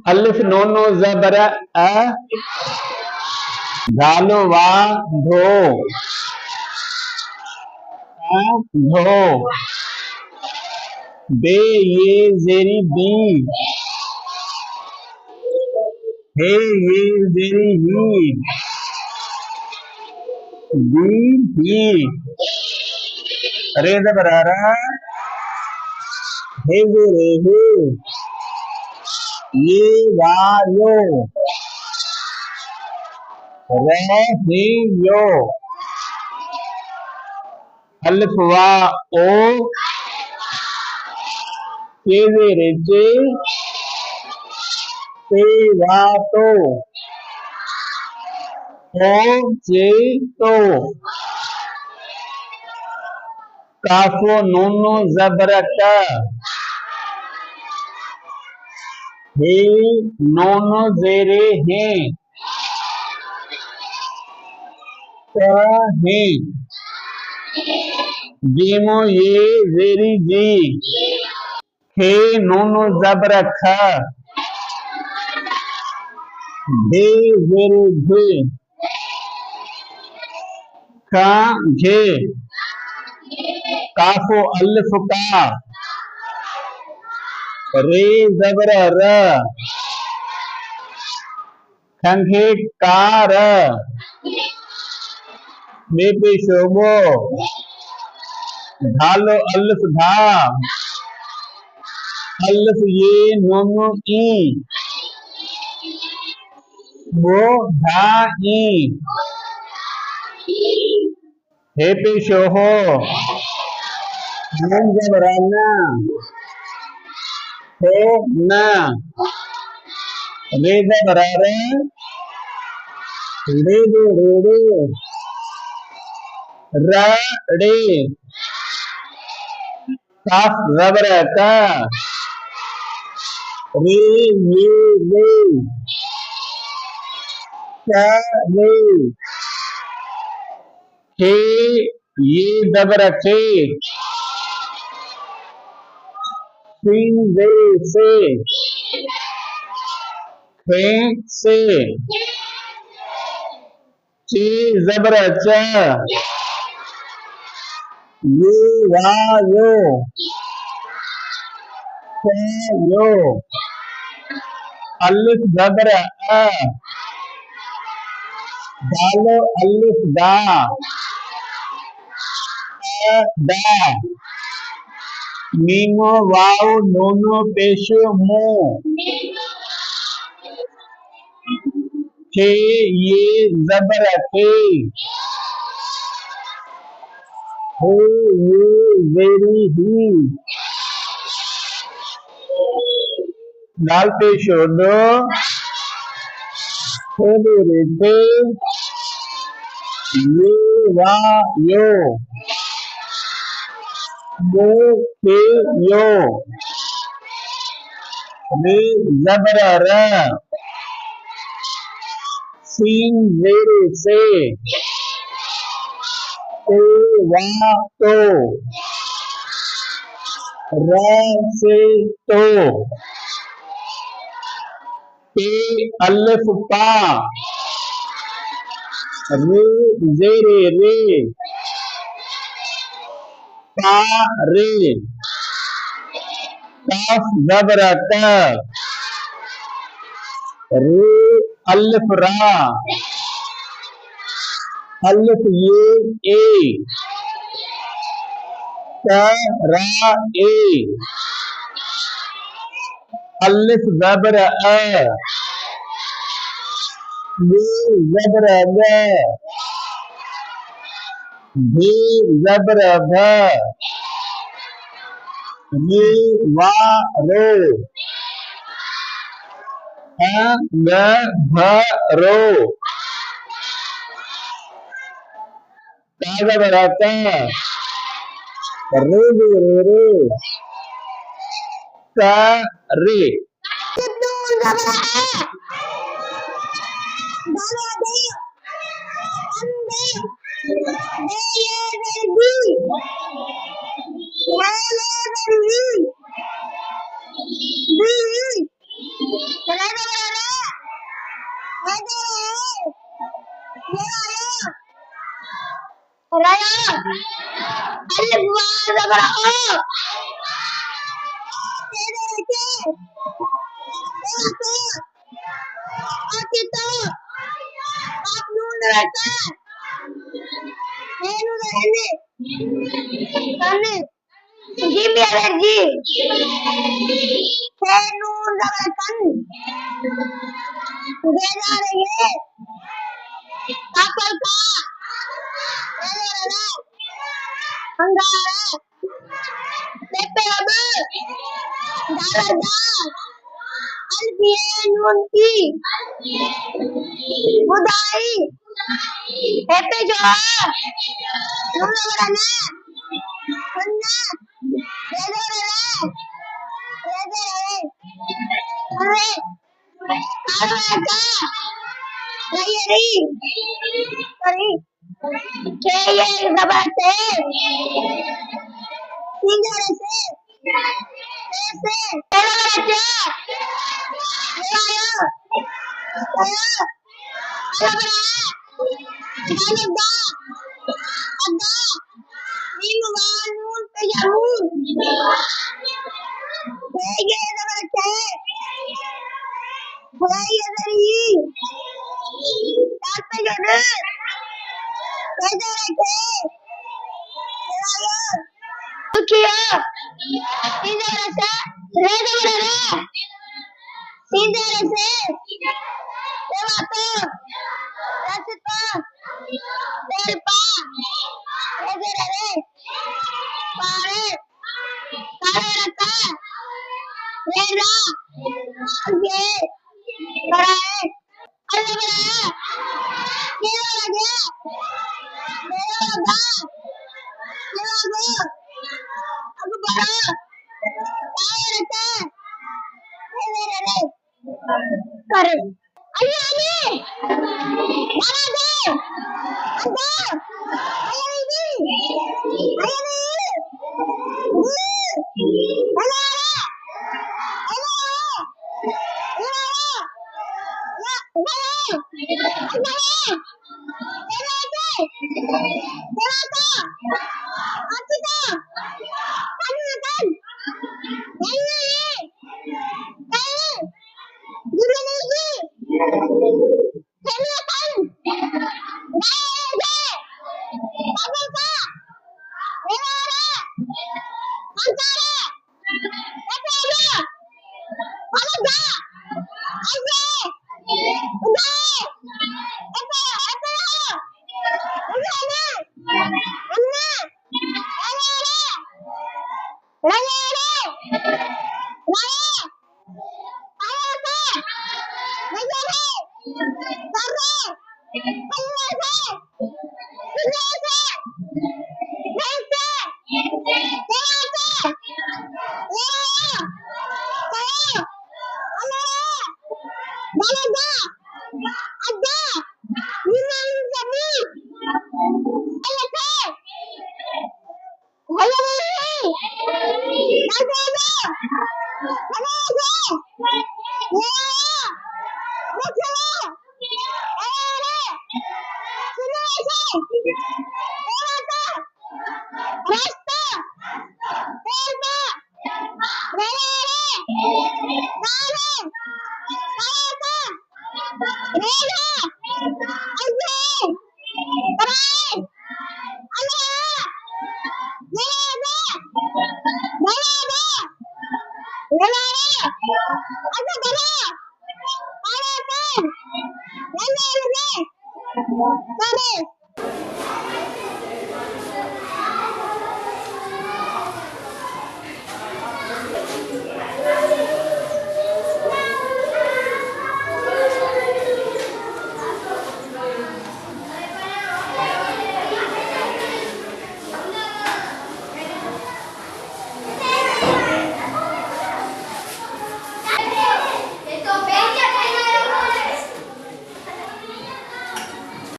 अलिफ नून ज़बर अ, दालो वा धो, धो, बे ये जेरी बी, हे ये जेरी ही, बी ही, रे ज़बर रा, हे जेरे हे, ये वायो, रे हे यो, अलिफ वा ओ, के जेरे जे, ते वा तो, ओ जे तो, काफो नूनो ज़बर क, हे नूनो जेरे हे, क हे, जीमो ये जेरी जी, हे नूनो ज़बर ख, घे जेरे घे, का घे, काफो अलिफ का, रे ज़बर र, खंघे कार, बे पे शोबो, धालो अलिफ धा, अलिफ ये नूनो ई, वो धा ई, हे पे शोहो, नून ज़बर न, हो न, रे ज़बर रे, रे दे रे रे, र रे, काफ ज़बर का, रे ये रे, क रे, हे ये ज़बर के, सिन दे से, खे से, चे ज़बर च, ये वा यो, क यो, अलिफ ज़बर अ, दालो अलिफ दा, अ दा, मीमो वाव नूनो पेशो मो, के ये ज़बर के, हे ये जेरी ही, दाल पेशो दो, हे रे थे, ये वा यो, दो के यो, रे ज़बर र, सीन जेरे से, ते वा तो, र से तो, पे अलिफ पा, रे जेरे रे, पा रे, काफ ज़बर क, रे अलिफ रा, अलिफ ये ए, क रा ए, अलिफ ज़बर अ, ये ज़बर ग, भी ज़बर भ, ये वा रो, ग भ रो, का ज़बर क, रे रे रे, क रे, raya alif wa zabar o akito aknun rata nenu rene kane give me allergy nenu zabar kan dena reye kapal ka Anggara Lepelabu Darada Alfian Munti Budai Epe Joa Nulawarana Anna Redorala Redore Hore Araka Rayari Sorry Kaya Sabate Singarase Ese Elaraja Elayo Ayo Alabara Alabda Ada Minuwanun Pejamun Kaya Sabate Kaya Dari Tapi Jodoh Kaya Elayo Tukiyo Singarase Redorala Singarase Dewato Rasita Derpa Redorale Pare Kararata Rera Alge Karae Alabara Nilaraja Nilaga Nilago Agubara Kararata Redorale Kare Ayo Ali Naraga Anda Ayo ini Ayo ini Alara Alara Alara Ada